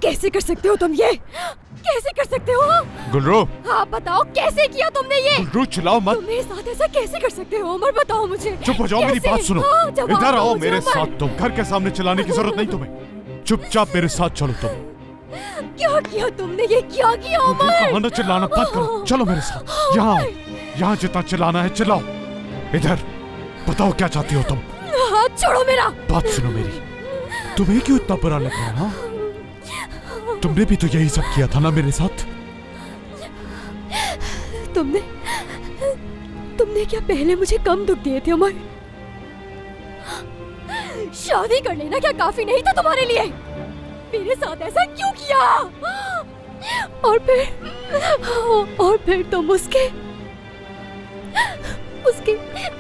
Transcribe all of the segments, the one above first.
कैसे कर सकते हो तुम ये? कैसे कर सकते हो? गुलरू, आप बताओ कैसे किया तुमने ये? गुलरू चिल्लाओ मत। तुम मेरे साथ ऐसा कैसे कर सकते हो उमर? बताओ मुझे। चुप हो जाओ, मेरी कैसे? बात सुनो। हाँ, जवाब इधर दो आओ मुझे, मेरे उमर। साथ। तुम घर के सामने चिल्लाने की जरूरत नहीं तुम्हें। चुपचाप मेरे साथ चलो। तुम क्या किया तुमने? ये क्या किया उमर? कहाँ ना चिल्लाना बंद करो। चलो मेरे साथ। यहाँ आओ। यहाँ जितना चिल्लाना है चिल्लाओ। इधर बताओ क्या चाहती हो तुम? हाथ छोड़ो मेरा। बात सुनो मेरी। तुम्हें क्यों इतना बुरा लग रहा है? हाँ? तुमने भी तो यही सब किया था ना मेरे साथ। तुमने क्या पहले मुझे कम दुख दिए थे उमर? शादी कर लेना क्या काफी नहीं था तुम्हारे लिए? मेरे साथ ऐसा क्यों किया? और फिर तुम उसके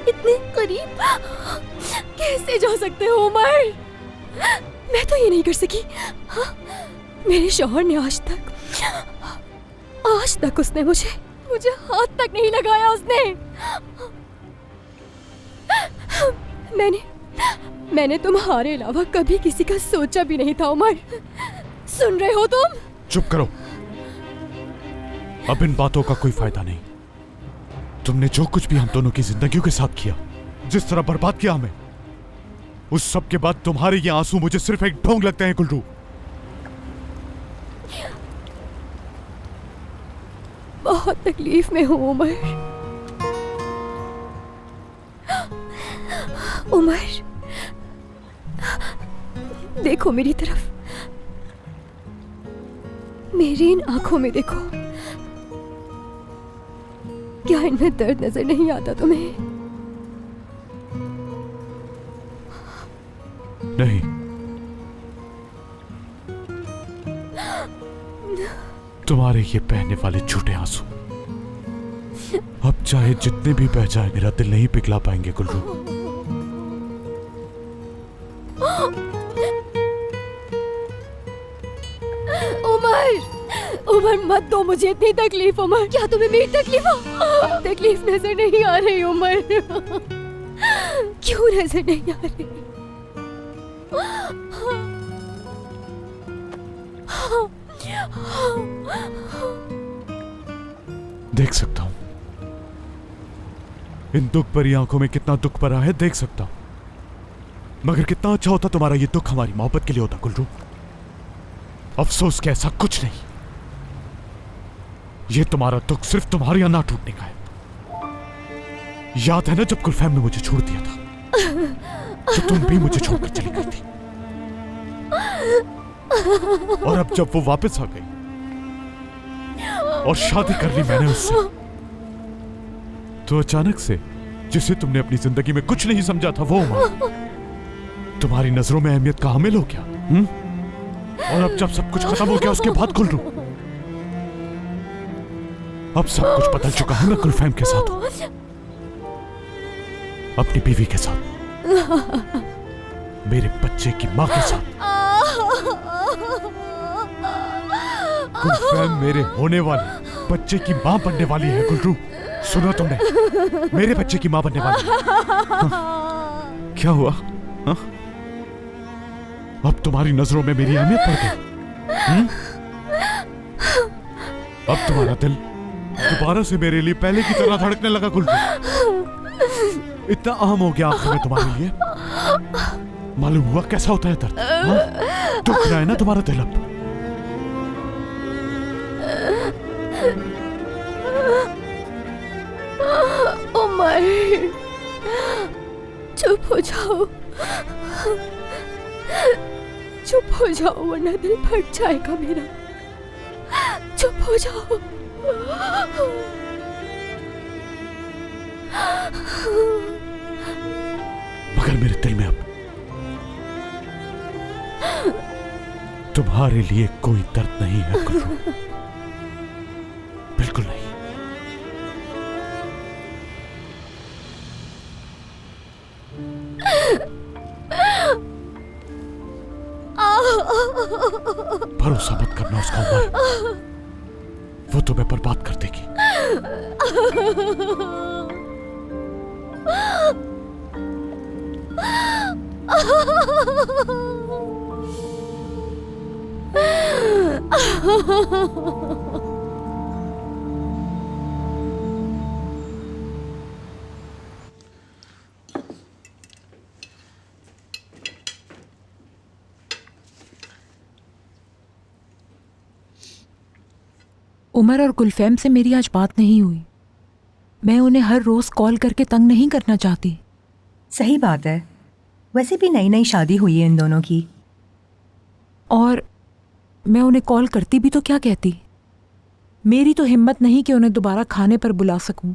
इतने करीब कैसे जा सकते हो उमर? मैं तो ये नहीं कर सकी। मेरे शौहर ने आज तक उसने मुझे हाथ तक नहीं लगाया। उसने मैंने तुम्हारे अलावा कभी किसी का सोचा भी नहीं था उमर। सुन रहे हो तुम? चुप करो। अब इन बातों का कोई फायदा नहीं। तुमने जो कुछ भी हम दोनों की जिंदगियों के साथ किया, जिस तरह बर्बाद किया हमें, उस सब के बाद तुम्हारे ये आंसू मुझे सिर्फ एक ढोंग लगते हैं गुलरू। बहुत तकलीफ में हूँ उमर। देखो मेरी तरफ। मेरी इन आंखों में देखो। क्या इनमें दर्द नजर नहीं आता तुम्हें? नहीं। तुम्हारे ये बहने वाले झूठे आंसू अब चाहे जितने भी बह जाए मेरा दिल नहीं पिघला पाएंगे गुलरू। उमर मत दो मुझे इतनी तकलीफ। उमर क्या तुम्हें मेरी तकलीफ नजर नहीं आ रही उमर? क्यों नजर नहीं आ रही? देख सकता हूं इन दुख भरी आंखों में कितना दुख भरा है, देख सकता हूं। मगर कितना अच्छा होता तुम्हारा ये दुख हमारी मोहब्बत के लिए होता गुलरू। अफसोस कि ऐसा कुछ नहीं। ये तुम्हारा दुख सिर्फ तुम्हारे यहां ना टूटने का है। याद है ना जब गुलफैम ने मुझे छोड़ दिया था, तो तुम भी मुझे छोड़कर चली गई थी। और अब जब वो वापस आ गई और शादी कर ली मैंने उससे, तो अचानक से जिसे तुमने अपनी जिंदगी में कुछ नहीं समझा था वो उमर तुम्हारी नजरों में अहमियत का हामिल हो गया। और अब जब सब कुछ खत्म हो गया उसके बाद गुलरू, अब सब कुछ बदल चुका है। मैं गुलफैम के साथ हूं, अपनी बीवी के साथ, मेरे बच्चे की मां के साथ। गुलफैम मेरे होने वाले बच्चे की मां बनने वाली है गुलरू। सुनो तुमने, मेरे बच्चे की मां बनने वाली है। क्या हुआ? हा? अब तुम्हारी नजरों में मेरी अहमियत पड़ गई। अब तुम्हारा दिल दोबारा से मेरे लिए पहले की तरह धड़कने लगा गुलरू। इतना अहम हो गया आखिर में तुम्हारे लिए। मालूम हुआ कैसा होता है दर्द? हाँ? दुख रहा है ना तुम्हारा दिल अब? उमर चुप हो जाओ, चुप हो जाओ वरना दिल फट जाएगा मेरा। चुप हो जाओ। मगर मेरे दिल में अब तुम्हारे लिए कोई दर्द नहीं है गुलरू, बिल्कुल नहीं। भरोसा मत करना उसका उमर, वो तुम्हें बर्बाद कर देगी। उमर और गुलफैम से मेरी आज बात नहीं हुई। मैं उन्हें हर रोज कॉल करके तंग नहीं करना चाहती। सही बात है। वैसे भी नई नई शादी हुई है इन दोनों की। और मैं उन्हें कॉल करती भी तो क्या कहती। मेरी तो हिम्मत नहीं कि उन्हें दोबारा खाने पर बुला सकूं।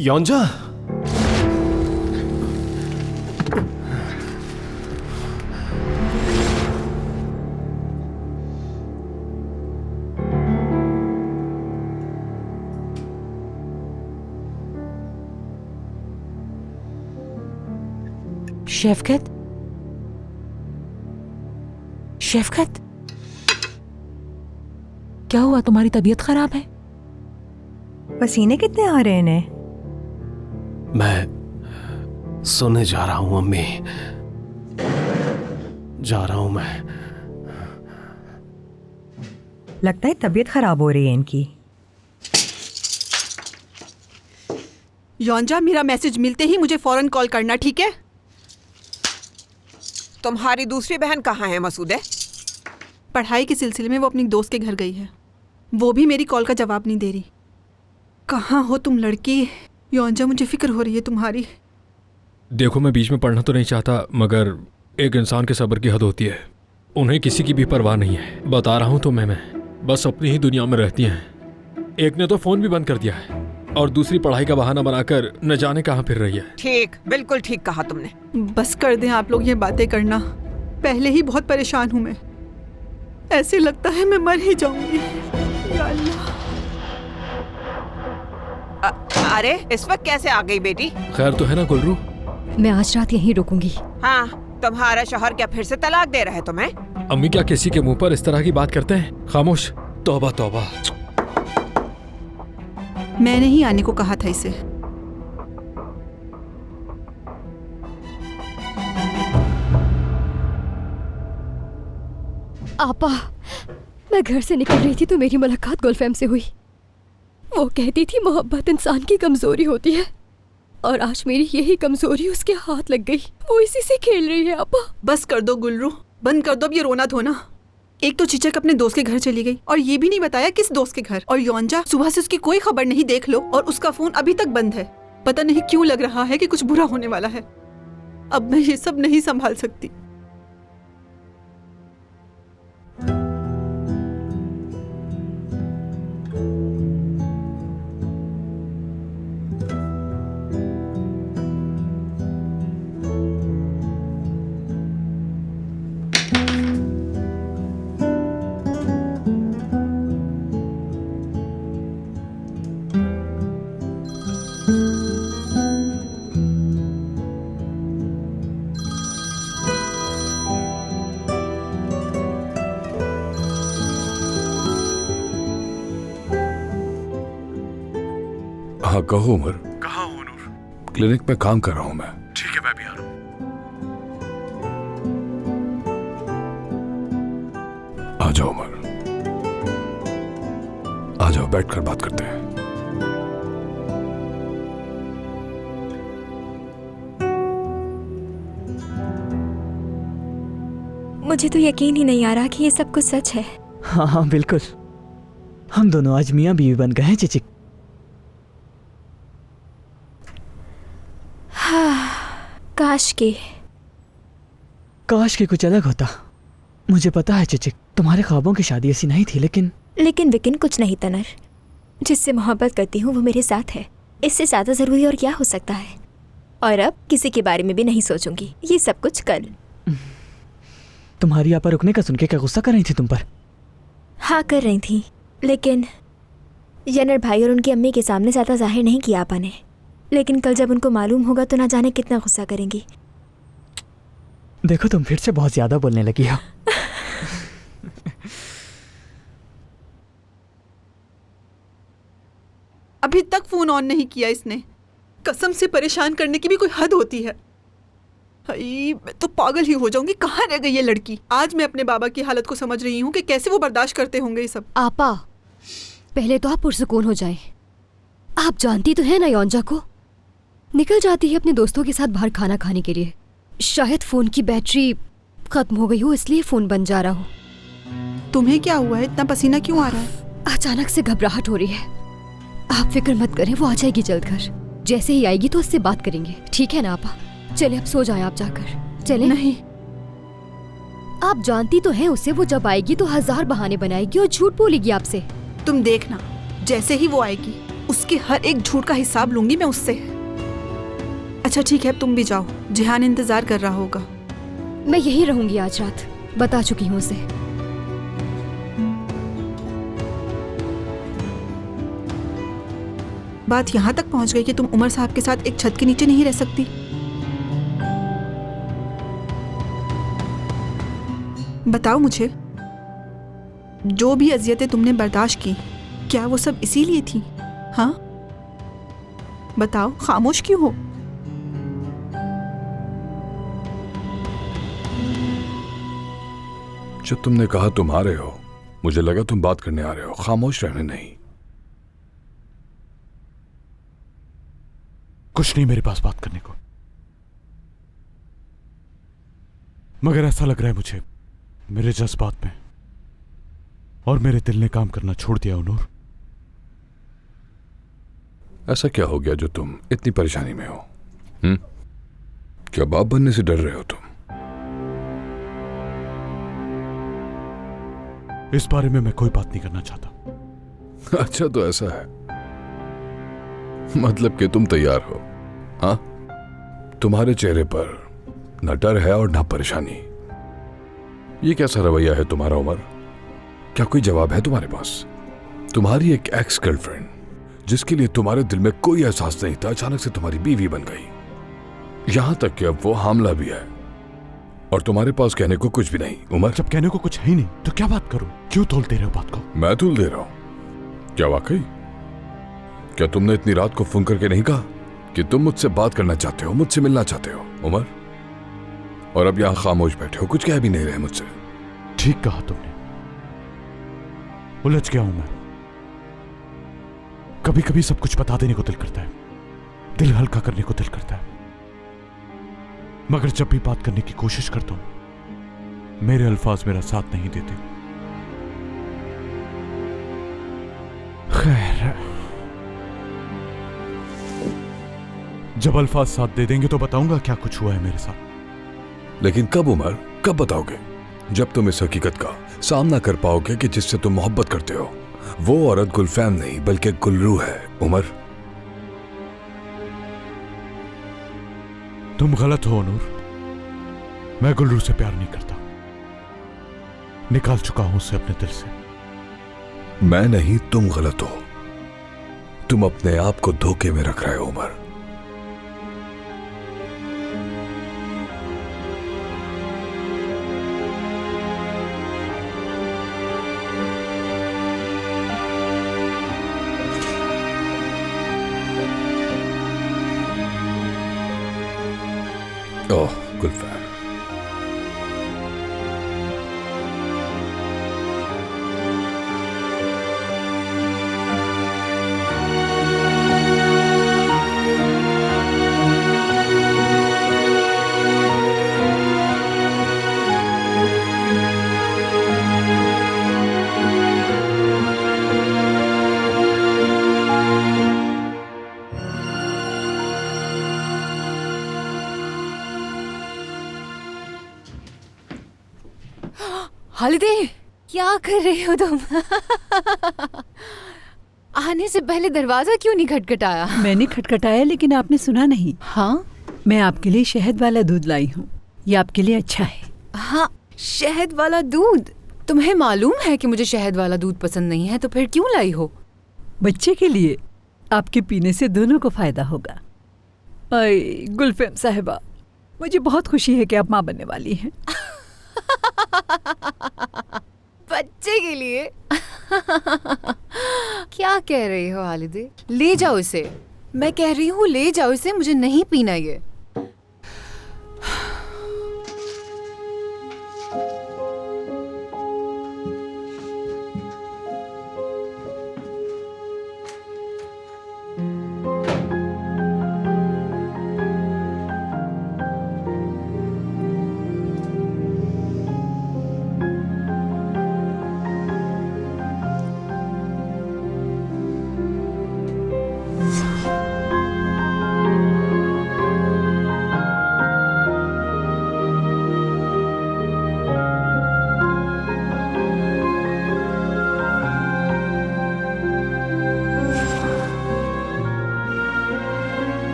योंजा, शफकत, शफकत, क्या हुआ? तुम्हारी तबीयत खराब है? पसीने कितने आ रहे हैं इन्हें? मैं सोने जा रहा हूं अम्मी, जा रहा हूं मैं। लगता है तबीयत खराब हो रही है इनकी। योंजा, मेरा मैसेज मिलते ही मुझे फौरन कॉल करना, ठीक है? तुम्हारी दूसरी बहन कहाँ है मसूदे? पढ़ाई के सिलसिले में वो अपनी दोस्त के घर गई है। वो भी मेरी कॉल का जवाब नहीं दे रही। कहाँ हो तुम लड़की? योंजा, मुझे फिक्र हो रही है तुम्हारी। देखो, मैं बीच में पढ़ना तो नहीं चाहता, मगर एक इंसान के सब्र की हद होती है। उन्हें किसी की भी परवाह नहीं है। बता रहा हूँ तो मैं बस अपनी ही दुनिया में रहती हैं। एक ने तो फ़ोन भी बंद कर दिया है और दूसरी पढ़ाई का बहाना बनाकर न जाने कहाँ फिर रही है। ठीक, बिल्कुल ठीक कहा तुमने। बस कर दें आप लोग ये बातें करना। पहले ही बहुत परेशान हूँ मैं। ऐसे लगता है मैं मर ही जाऊंगी। या अल्लाह। अरे इस वक्त कैसे आ गई बेटी? खैर तो है ना गुलरू? मैं आज रात यहीं रुकूंगी। हाँ, तुम्हारा शौहर क्या फिर से तलाक दे रहा है तुम्हें? अम्मी, क्या किसी के मुंह पर इस तरह की बात करते हैं? खामोश। तौबा तौबा। मैंने ही आने को कहा था इसे। आपा, मैं घर से निकल रही थी तो मेरी मुलाकात गुलफैम से हुई। वो कहती थी मोहब्बत इंसान की कमजोरी होती है, और आज मेरी यही कमजोरी उसके हाथ लग गई। वो इसी से खेल रही है। आपा बस कर दो गुलरू, बंद कर दो अब ये रोना धोना। एक तो चिचक अपने दोस्त के घर चली गई और ये भी नहीं बताया किस दोस्त के घर। और योंजा, सुबह से उसकी कोई खबर नहीं, देख लो, और उसका फोन अभी तक बंद है। पता नहीं क्यों लग रहा है कि कुछ बुरा होने वाला है। अब मैं ये सब नहीं संभाल सकती। हाँ कहो उमर। कहाँ हो नूर? क्लिनिक में काम कर रहा हूँ मैं। ठीक है, मैं भी आ रहा हूँ। आ जाओ उमर, आ जाओ, बैठकर बात करते हैं। मुझे तो यकीन ही नहीं आ रहा कि ये सब कुछ सच है। हाँ हाँ बिल्कुल, हम दोनों आज मियाँ बीवी बन गए हैं चिचिक। काश के कुछ अलग होता। मुझे पता है चिचिक, तुम्हारे ख्वाबों की शादी ऐसी नहीं थी, लेकिन विकिन कुछ नहीं तनर। जिससे मोहब्बत करती हूँ वो मेरे साथ है। इससे ज़्यादा ज़रूरी और क्या हो सकता है। और अब किसी के बारे में भी नहीं सोचूंगी। ये सब कुछ कल। तुम्हारी यहाँ पर रुकने का सुन के क्या गुस्सा कर रही थी तुम पर? हाँ कर रही थी, लेकिन यनर भाई और उनकी अम्मी के सामने ज़्यादा जाहिर नहीं किया आपा ने। लेकिन कल जब उनको मालूम होगा तो ना जाने कितना गुस्सा करेंगी। देखो तुम फिर से बहुत ज्यादा बोलने लगी हो। अभी तक फोन ऑन नहीं किया इसने। कसम से परेशान करने की भी कोई हद होती है। हाय, मैं तो पागल ही हो जाऊंगी। कहाँ रह गई ये लड़की? आज मैं अपने बाबा की हालत को समझ रही हूँ कि कैसे वो बर्दाश्त करते होंगे ये सब। आपा, पहले तो आप पुरसुकून हो जाएं। आप जानती तो है ना योंजा को, निकल जाती है अपने दोस्तों के साथ बाहर खाना खाने के लिए। शायद फोन की बैटरी खत्म हो गई हो, इसलिए फोन बन जा रहा हो। तुम्हें क्या हुआ है? इतना पसीना क्यों आ रहा है? अचानक से घबराहट हो रही है। आप फिक्र मत करें, वो आ जाएगी जल्द घर। जैसे ही आएगी तो उससे बात करेंगे, ठीक है ना आपा? चले अब सो जाएं आप जाकर। चले। नहीं, आप जानती तो हैं उसे, वो जब आएगी तो 1000 बहाने बनाएगी और झूठ बोलेगी आपसे। तुम देखना, जैसे ही वो आएगी उसके हर एक झूठ का हिसाब लूंगी मैं उससे। अच्छा ठीक है, अब तुम भी जाओ, जिहान इंतजार कर रहा होगा। मैं यही रहूंगी आज रात, बता चुकी हूँ उसे। बात यहाँ तक पहुँच गई कि तुम उमर साहब के साथ एक छत के नीचे नहीं रह सकती। बताओ मुझे, जो भी अजियतें तुमने बर्दाश्त की, क्या वो सब इसीलिए थी? हाँ बताओ, खामोश क्यों हो? जब तुमने कहा तुम आ रहे हो, मुझे लगा तुम बात करने आ रहे हो, खामोश रहने नहीं। कुछ नहीं मेरे पास बात करने को, मगर ऐसा लग रहा है मुझे मेरे जज्बात में और मेरे दिल ने काम करना छोड़ दिया। नूर, ऐसा क्या हो गया जो तुम इतनी परेशानी में हो? क्या बाप बनने से डर रहे हो तुम? इस बारे में मैं कोई बात नहीं करना चाहता। अच्छा तो ऐसा है, मतलब कि तुम तैयार हो? हाँ, तुम्हारे चेहरे पर न डर है और न परेशानी। ये कैसा रवैया है तुम्हारा उमर? क्या कोई जवाब है तुम्हारे पास? तुम्हारी एक एक्स गर्लफ्रेंड जिसके लिए तुम्हारे दिल में कोई एहसास नहीं था, अचानक से तुम्हारी बीवी बन गई। यहां तक कि अब वो हामला भी है और तुम्हारे पास कहने को कुछ भी नहीं। उमर, जब कहने को कुछ है ही नहीं तो क्या बात करूं? क्यों तोल दे रहे हो बात को? मैं तूल दे रहा हूं? क्या वाकई? क्या तुमने इतनी रात को फोन करके नहीं कहा कि तुम मुझसे बात करना चाहते हो, मुझसे मिलना चाहते हो? उमर, और अब यहां खामोश बैठे हो, कुछ कह भी नहीं रहे मुझसे। ठीक कहा तुमने, उलझ गया हूं मैं। कभी कभी सब कुछ बता देने को दिल करता है, दिल हल्का करने को दिल करता है, मगर जब भी बात करने की कोशिश करता हूं मेरे अल्फाज मेरा साथ नहीं देते। खैर, जब अल्फाज साथ दे देंगे तो बताऊंगा क्या कुछ हुआ है मेरे साथ। लेकिन कब उमर, कब बताओगे? जब तुम इस हकीकत का सामना कर पाओगे कि जिससे तुम मोहब्बत करते हो वो औरत गुलफैम नहीं बल्कि गुलरू है। उमर, तुम गलत हो नूर, मैं गुलरू से प्यार नहीं करता, निकाल चुका हूं उसे अपने दिल से। मैं नहीं, तुम गलत हो। तुम अपने आप को धोखे में रख रहे हो उमर। ओह गुलफैम, हालिदे, क्या कर रहे हो तुम? आने से पहले दरवाजा क्यों नहीं खटखटाया? मैंने खटखटाया लेकिन आपने सुना नहीं। हाँ, मैं आपके लिए शहद वाला दूध लाई हूँ, ये आपके लिए अच्छा है। हाँ, शहद वाला दूध? तुम्हें मालूम है कि मुझे शहद वाला दूध पसंद नहीं है, तो फिर क्यों लाई हो? बच्चे के लिए, आपके पीने से दोनों को फायदा होगा। अय गुलफैम साहिबा, मुझे बहुत खुशी है कि आप माँ बनने वाली हैं। बच्चे के लिए? क्या कह रही हो हालिदे? ले जाओ इसे, मैं कह रही हूँ ले जाओ इसे, मुझे नहीं पीना ये।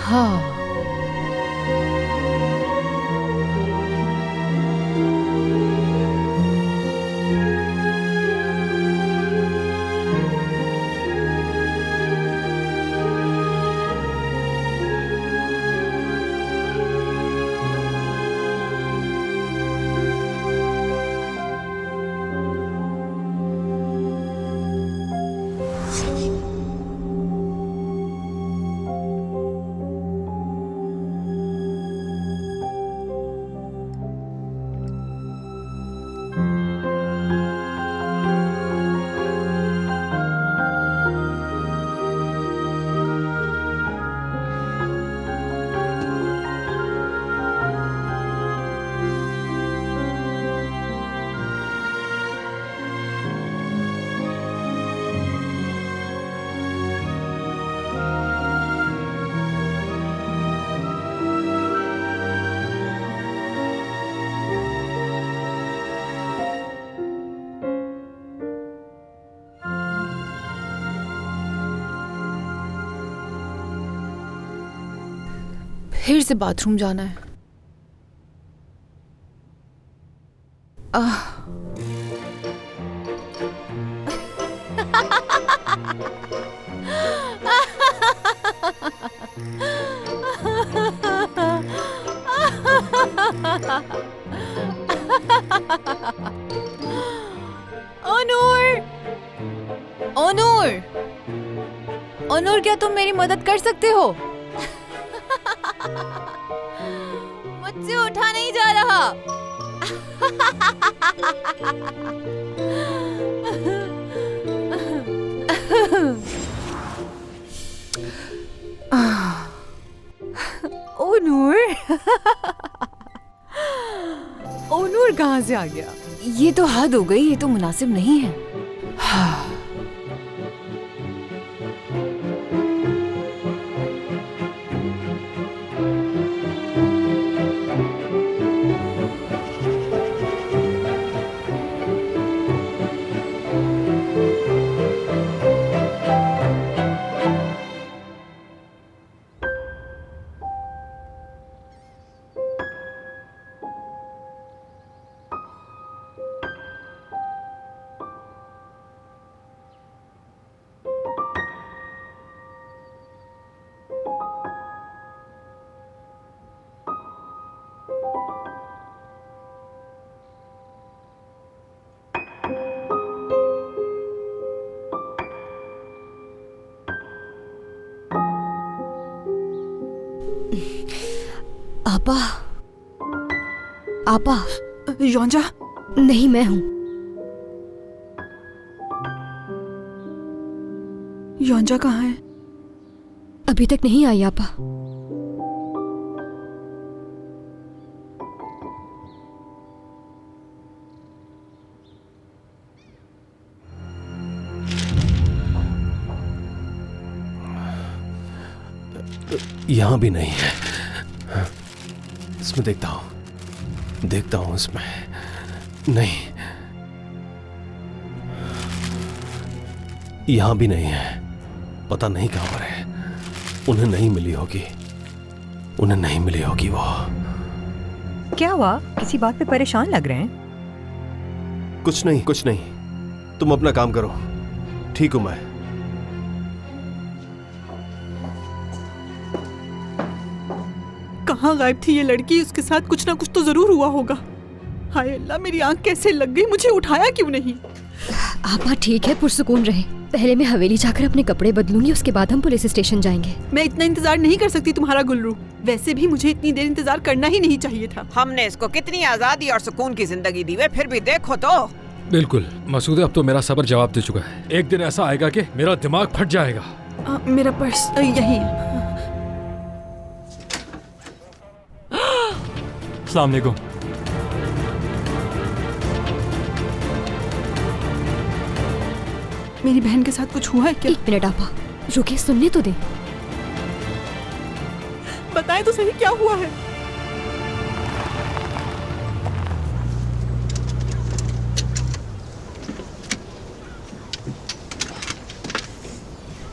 हाँ, फिर से बाथरूम जाना है। ओनूर, ओनूर, ओनूर, क्या तुम मेरी मदद कर सकते हो? मुझसे उठा नहीं जा रहा। ओनूर, ओनूर कहाँ से आ गया? ये तो हद हो गई, ये तो मुनासिब नहीं है। आपा, आपा। योंजा? नहीं, मैं हूं। योंजा कहाँ है? अभी तक नहीं आई आपा। यहां भी नहीं है। इसमें देखता हूं इसमें नहीं, यहां भी नहीं है। पता नहीं कहां पर है। उन्हें नहीं मिली होगी वो। क्या हुआ? किसी बात पे परेशान लग रहे हैं? कुछ नहीं, तुम अपना काम करो। ठीक हूं मैं। कहाँ गायब थी ये लड़की? उसके साथ कुछ ना कुछ तो जरूर हुआ होगा। हाय अल्लाह, मेरी आंख कैसे लग गई? मुझे उठाया क्यों नहीं? आपा ठीक है, पुरसुकून रहे। पहले मैं हवेली जाकर अपने कपड़े बदलूंगी, उसके बाद हम पुलिस स्टेशन जाएंगे। मैं इतना इंतजार नहीं कर सकती तुम्हारा गुल्लू। वैसे भी मुझे इतनी देर इंतजार करना ही नहीं चाहिए था। हमने इसको कितनी आजादी और सुकून की जिंदगी दी है, फिर भी देखो तो। बिल्कुल मसूदे, अब तो मेरा सब्र जवाब दे चुका है। एक दिन ऐसा आएगा कि मेरा दिमाग फट जाएगा। मेरा पर्स यही है। अस्सलाम वालेकुम। मेरी बहन के साथ कुछ हुआ है क्या? 1 मिनट आपा, रुके, सुनने तो दे। बताएं तो सही, क्या हुआ है?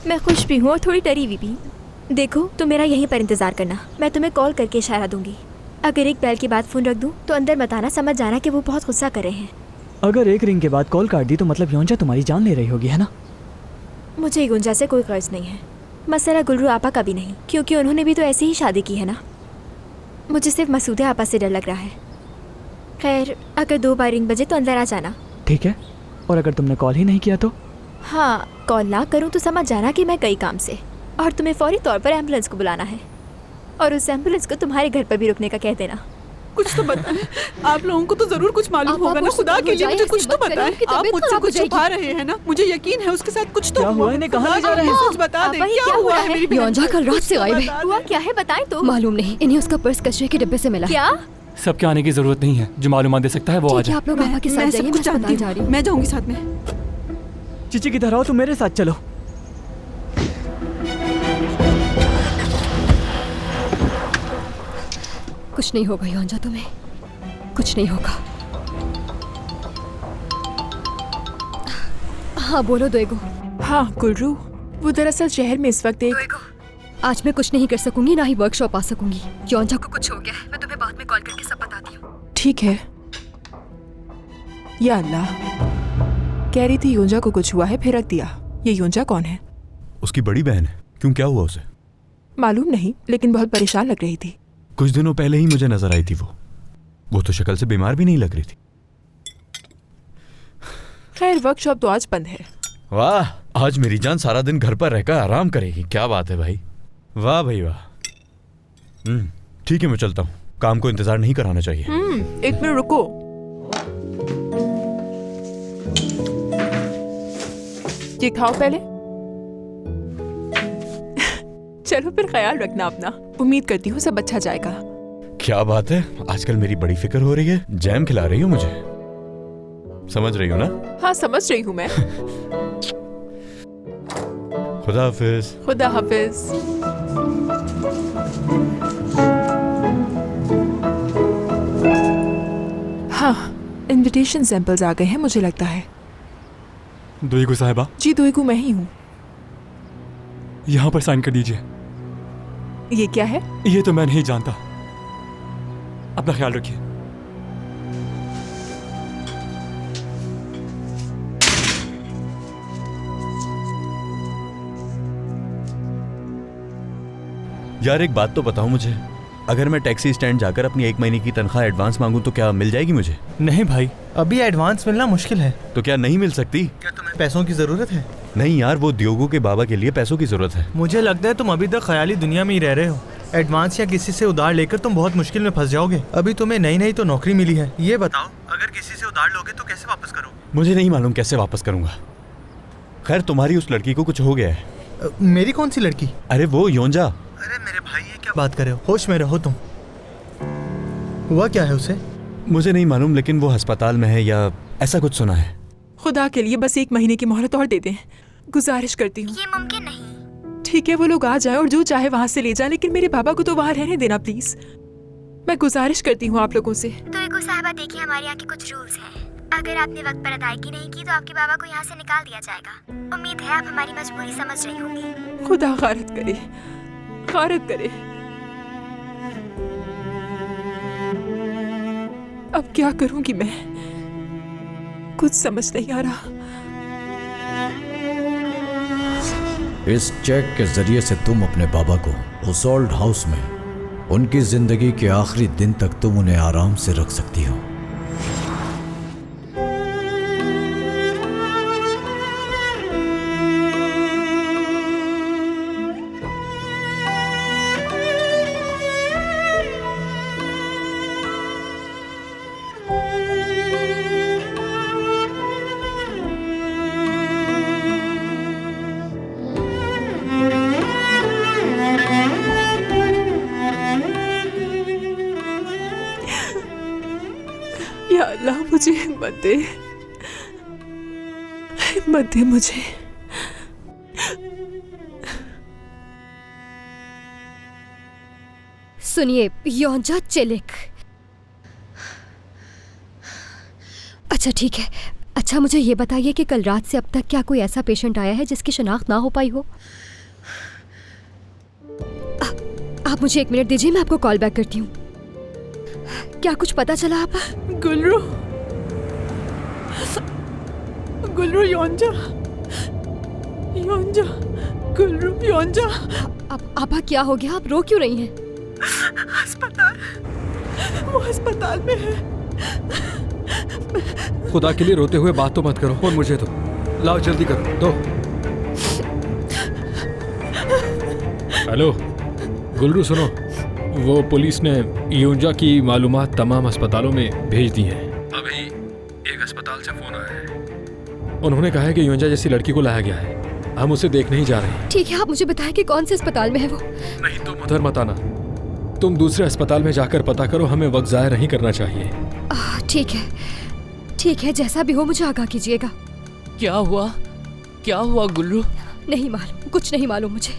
मैं खुश भी हूँ और थोड़ी डरी हुई भी। देखो, तुम मेरा यहीं पर इंतजार करना, मैं तुम्हें कॉल करके इशारा दूंगी। अगर एक बैल के बाद फोन रख दूं तो अंदर मत आना, समझ जाना कि वो बहुत गुस्सा कर रहे हैं। अगर एक रिंग के बाद कॉल काट दी तो मतलब योंजा तुम्हारी जान ले रही होगी, है ना? मुझे गुंजा से कोई कर्ज नहीं है, मसला गुलरू आपा का भी नहीं, क्योंकि उन्होंने भी तो ऐसी ही शादी की है ना। मुझे सिर्फ मसूदे आपा से डर लग रहा है। खैर, अगर 2 बार रिंग बजे तो अंदर आ जाना। ठीक है। और अगर तुमने कॉल ही नहीं किया तो? हाँ, कॉल ना करूँ तो समझ जाना कि मैं कई काम से, और तुम्हें फौरी तौर पर एम्बुलेंस को बुलाना है, और उस एम्बुलेंस को तुम्हारे घर पर भी रुकने का कह देना। कुछ तो बताएं। आप लोगों को तो जरूर कुछ मालूम होगा ना। खुदा के लिए मुझे कुछ तो बताएं। आप मुझसे कुछ छुपा रहे हैं ना? मुझे यकीन है उसके साथ कुछ तो हुआ। कहाँ ले जा रहे हैं? कुछ बता दें, क्या हुआ है मेरी बहन? योंजा कल रात से गायब है। हुआ क्या है, बताएं तो। मालूम नहीं, इन्हें उसका पर्स कचरे के डिब्बे से मिला। क्या? सबके आने की जरूरत नहीं है, जो मालूमात दे सकता है वो आ जाए। आप लोग पापा के साथ जाइए, मैं अस्पताल जा रही हूँ। मैं जाऊंगी साथ में। चीची किधर आओ, तुम मेरे साथ चलो। कुछ नहीं होगा योंजा, तुम्हें कुछ नहीं होगा। हाँ बोलो दोएगो। हाँ गुलरू, वो दरअसल शहर में इस वक्त एक। आज मैं कुछ नहीं कर सकूंगी, ना ही वर्कशॉप आ सकूंगी। योंजा को कुछ हो गया है, मैं तुम्हें बाद में कॉल करके सब बताती हूँ। ठीक है। या अल्लाह, कह रही थी योंजा को कुछ हुआ है, फिर रख दिया। ये योंजा कौन है? उसकी बड़ी बहन है। क्यों, क्या हुआ उसे? मालूम नहीं, लेकिन बहुत परेशान लग रही थी। कुछ दिनों पहले ही मुझे नजर आई थी। वो तो शक्ल से बीमार भी नहीं लग रही थी। खैर, वर्कशॉप तो आज बंद है। वाह, आज मेरी जान सारा दिन घर पर रहकर आराम करेगी। क्या बात है भाई, वाह भाई वाह। ठीक है, मैं चलता हूँ। काम को इंतजार नहीं कराना चाहिए। 1 मिनट रुको। ये खाओ पहले। चलो फिर, ख्याल रखना अपना। उम्मीद करती हूँ सब अच्छा जाएगा। क्या बात है, आजकल मेरी बड़ी फिक्र हो रही है। जैम खिला रही हो मुझे, समझ रही हो ना? हाँ, समझ रही हूँ मैं। खुदा हाफिज। खुदा हाफिज। हाँ, इनविटेशन सैंपल्स आ गए हैं मुझे लगता है। दोईगो साहिबा? जी दोईगो मैं ही हूँ। यहाँ पर साइन कर दीजिए। ये क्या है? ये तो मैं नहीं जानता। अपना ख्याल रखिए। यार एक बात तो बताओ मुझे, अगर मैं टैक्सी स्टैंड जाकर अपनी 1 महीने की तनख्वाह एडवांस मांगूं तो क्या मिल जाएगी मुझे? नहीं भाई, अभी एडवांस मिलना मुश्किल है। तो क्या नहीं मिल सकती? क्या तुम्हें पैसों की जरूरत है? नहीं यार, वो दियोगो के बाबा के लिए पैसों की जरूरत है। मुझे लगता है तुम अभी तक ख्याली दुनिया में ही रह रहे हो। एडवांस या किसी से उधार लेकर तुम बहुत मुश्किल में फंस जाओगे। अभी तुम्हें नई नई तो नौकरी मिली है। ये बताओ, अगर किसी से उधार लोगे तो कैसे वापस करोगे? मुझे नहीं मालूम कैसे वापस करूंगा। खैर, तुम्हारी उस लड़की को कुछ हो गया है। मेरी कौन सी लड़की? अरे वो योंजा। अरे मेरे भाई, ये क्या बात कर रहे हो? होश में रहो तुम। हुआ क्या है उसे? मुझे नहीं मालूम, लेकिन वो अस्पताल में है या ऐसा कुछ सुना है। खुदा के लिए बस 1 महीने की मोहलत और दे दें, गुजारिश करती हूँ। ये मुमकिन नहीं। ठीक है, वो लोग आ जाए और जो चाहे वहाँ से ले जाए, लेकिन मेरे बाबा को तो वहाँ रहने देना प्लीज। मैं गुजारिश करती हूँ आप लोगों से। दोईगो साहिबा, देखिए हमारे यहाँ के कुछ रूल्स हैं। अगर आपने वक्त पर अदायगी नहीं की तो आपके बाबा को यहाँ से निकाल दिया जाएगा। उम्मीद है आप हमारी मजबूरी समझ रही होंगी। खुदा गारत करे, गारत करे। अब क्या करूंगी मैं, कुछ समझ नहीं आ रहा। इस चेक के जरिए से तुम अपने बाबा को उस ओल्ड हाउस में उनकी जिंदगी के आखिरी दिन तक तुम उन्हें आराम से रख सकती हो। या अल्लाह मुझे हिम्मत दे, हिम्मत दे मुझे। सुनिए योंजा चिलिक। अच्छा ठीक है। अच्छा मुझे ये बताइए कि कल रात से अब तक क्या कोई ऐसा पेशेंट आया है जिसकी शिनाख्त ना हो पाई हो? आप मुझे 1 मिनट दीजिए, मैं आपको कॉल बैक करती हूँ। क्या कुछ पता चला आप? गुलरू, गुलरू, योंजा, योंजा, गुलरू, योंजा। अब आपा क्या हो गया? आप रो क्यों रही हैं? अस्पताल, वो अस्पताल में है। खुदा के लिए रोते हुए बात तो मत करो। और मुझे तो लाओ, जल्दी करो, दो। हेलो गुलरू, सुनो, वो पुलिस ने योंजा की मालूमात तमाम अस्पतालों में भेज दी हैं। अभी एक अस्पताल से फोन आया है। उन्होंने कहा है कि योंजा जैसी लड़की को लाया गया है। हम उसे देखने ही जा रहे हैं। ठीक है, आप मुझे बताएं कि कौन से अस्पताल में है वो? नहीं तुम उधर मत आना, तुम दूसरे अस्पताल में जाकर पता करो। हमें वक्त ज़ाया नहीं करना चाहिए। ठीक है, ठीक है, जैसा भी हो मुझे आगाह कीजिएगा। क्या हुआ? क्या हुआ गुल्लू? नहीं मालूम, कुछ नहीं मालूम मुझे।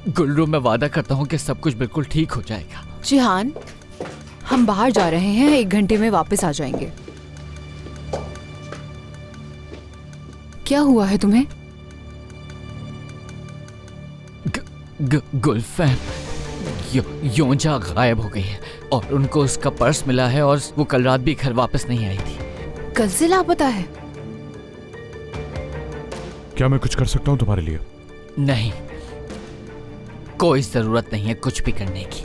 गुल्लू, मैं वादा करता हूँ कि सब कुछ बिल्कुल ठीक हो जाएगा। जिहान, हम बाहर जा रहे हैं, 1 घंटे में वापस आ जाएंगे। क्या हुआ है तुम्हें? गुलफैम, योंजा गायब हो गई है और उनको उसका पर्स मिला है और वो कल रात भी घर वापस नहीं आई थी। कल से लापता है? क्या मैं कुछ कर सकता हूँ तुम्हारे लिए? नहीं, कोई जरूरत नहीं है कुछ भी करने की।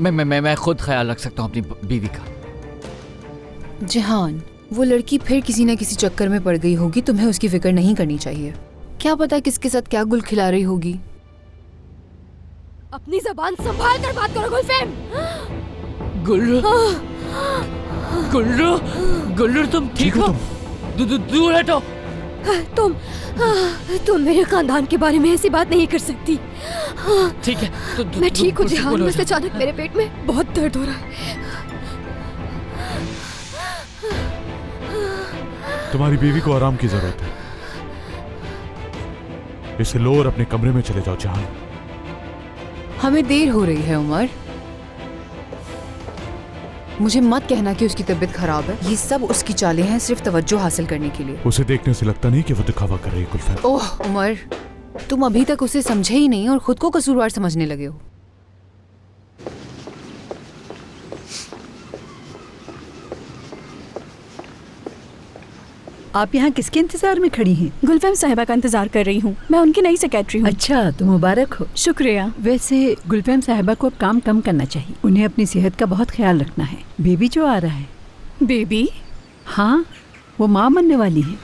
मैं खुद ख्याल रख सकता हूँ अपनी बीवी का। जिहान, वो लड़की फिर किसी न किसी चक्कर में पड़ गई होगी, तुम्हें उसकी फिक्र नहीं करनी चाहिए। क्या पता किसके साथ क्या गुल खिला रही होगी। अपनी जबान संभाल कर बात करो गुलफैम। गुल्लू, गुल्लू, गुल्लू, तुम ठीक हो? दूर हटो। तुम मेरे खानदान के बारे में ऐसी बात नहीं कर सकती। ठीक है, मैं ठीक हूँ जिहान, बस अचानक मेरे पेट में बहुत दर्द हो रहा है। तुम्हारी बीवी को आराम की जरूरत है, इसे लो और अपने कमरे में चले जाओ। जहां हमें देर हो रही है उमर, मुझे मत कहना कि उसकी तबीयत खराब है। ये सब उसकी चालें हैं सिर्फ तवज्जो हासिल करने के लिए। उसे देखने से लगता नहीं कि वो दिखावा कर रही है गुलफैम। ओह उमर, तुम अभी तक उसे समझे ही नहीं और खुद को कसूरवार समझने लगे हो। आप यहाँ किसके इंतजार में खड़ी हैं? गुलफैम साहिबा का इंतजार कर रही हूँ। मैं उनकी नई सेक्रेटरी हूँ। अच्छा, तो मुबारक हो। शुक्रिया। वैसे गुलफैम साहिबा को अब काम कम करना चाहिए। उन्हें अपनी सेहत का बहुत ख्याल रखना है। बेबी जो आ रहा है। बेबी? हाँ, वो माँ बनने वाली है।